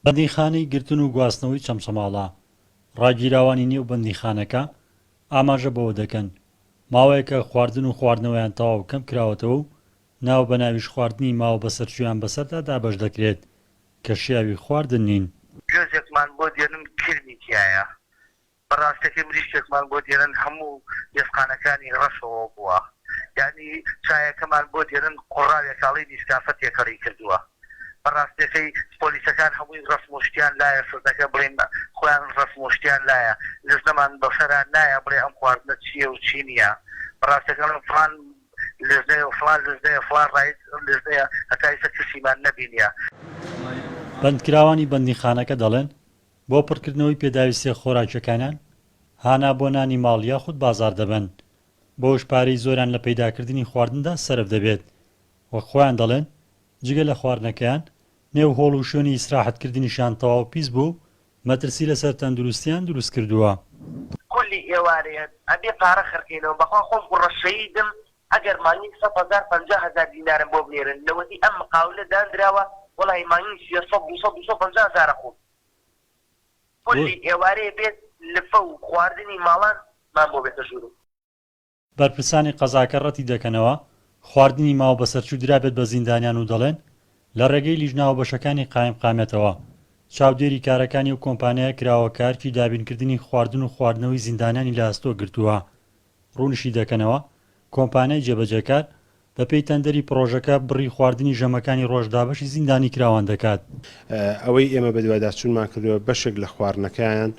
بەندیخانەی گرتن و گواستنەوەی چەمچەماڵە ڕاگیراوانی نێو بەندیخانەکە ئاماژە بەوە دەکەن ماوەیەکە خواردن و خواردنەوەیان تەواو کەم کراوەتەوە و ناو بە ناویش خواردنی ماوە بەسەرچوویان بەسەردا دابەش دەکرێت کە شیاوی خواردن نین. گوێزێکمان بۆ دێنن کرمی تایە بەڕاستەکە مریشتێکمان بۆ دێنن هەموو یێسخانەکانی ڕەشەوە بووە یعنی چایەکەمان بۆ دێنن قوڕاوێکاڵی دیسکافەت تێکەڕی کردووە بەڕاستەکەی پۆلیسەکان هەمووی ڕسمشتیان لایە سردەکە بڵێن خۆیان ڕسمشتیان لایە لەژنەمان بەسەران نایە بڵێ ئەم خواردنە چییە و چی نییە بەڕاستەکە فلان لێژنەیە و فلان لێژنەیە فلان ڕایت لێژنەیە هەتا ئێستا کەسیمان نەبینیە. بەندکراوانی بەندیخانەکە دەڵێن بۆ پڕکردنەوەی پێداویستیە خۆراکیەکانیان هانا بۆ نانی ماڵ یاخود بازار دەبن بۆش پارەی زۆران لە پەیداکردنی خواردندا سەرف دەبێت وەک خۆیان دەڵێن جگە لە خواردنەکەیان نێو هۆڵ و شوێنی ئیسراحەتکردنیشان تەواو پیس بوو مەترسی لەسەر تەندروستیان دروست کردووە. کولی ئێوارەیە ئەبێ پارە خەرکێنەوە بەخوا خۆم قوڕەشەیدم ئەگەر مانگی 100,000 دینارم بۆ بنێرن لەوەتی ئەم مقاولە دانراوە وڵی مانگی 250,000 خۆ کولی ئێوارەیە بێت لەفە و خواردنی ماڵان مان بۆ بێتە ژوور. بەرپرسانی قەزاکە ڕەتی دەکەنەوە خواردنی ماوە بەسەرچوو درابێت بە زیندانیان و دەڵێن لە ڕێگەی لیژناوە بەشەکانی قایم قامێتەوە چاودێری کارەکانی و کۆمپانیای کراوە کارکی دابینکردنی خواردن و خواردنەوەی زیندانیانی لە ئەستۆ گرتووە ڕوونشی دەکەنەوە کۆمپانیای جێبەجێکار بەپێی تەندەری پرۆژەکە بڕی خواردنی ژەمەکانی ڕۆژدابەشی زیندانی کراوان دەکات. ئەوەی ئێمە بەدواداچوونمان کردووە بەشێک لە خواردنەکەیان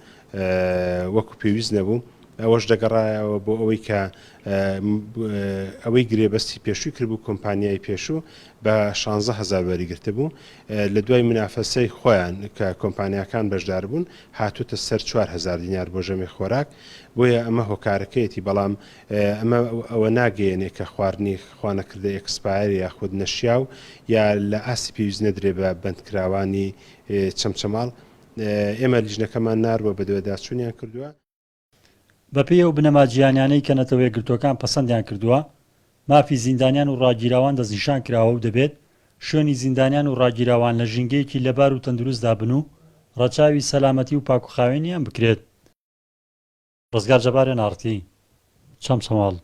وەکو پێویست نەبوو ئەوەش دەگەڕایەوە بۆ ئەوەی کە ئەوەی گرێبەستی پێشووی کردبوو کۆمپانیای پێشوو بە 16,000 وەریگرتە بوو لە دوای منافەسەی خۆیان کە کۆمپانیاکان بەشدار بوون هاتوتە سەر 4,000 دینار بۆ ژەمی خۆراک بۆیە ئەمە هۆکارەکەیەتی بەڵام ئەمە ئەوە ناگەیەنێ کە خواردنی خوانەکردە ئەکسپایر یاخود نەشیاو یا لە ئاسی پێویست نەدرێ بە بەندکراوانی چەمچەماڵ ئێمە لیژنەکەمان ناروە بە دوێداچوونیان کردووە. بەپێی ئەو بنەماجییانانەی کە نەتەوەی گرتوەکان پەسەندیان کردووە مافی زیندانیان و ڕاگیراوان دەستنیشان کراوە و دەبێت شوێنی زیندانیان و ڕاگیراوان لە ژینگەیەکی لەبار و تەندروستدا بن و ڕەچاوی سەلامەتی و پاکوخاوێنیان بکرێت. ڕزگار جەبارێ ناڕتی چەمچەماڵ.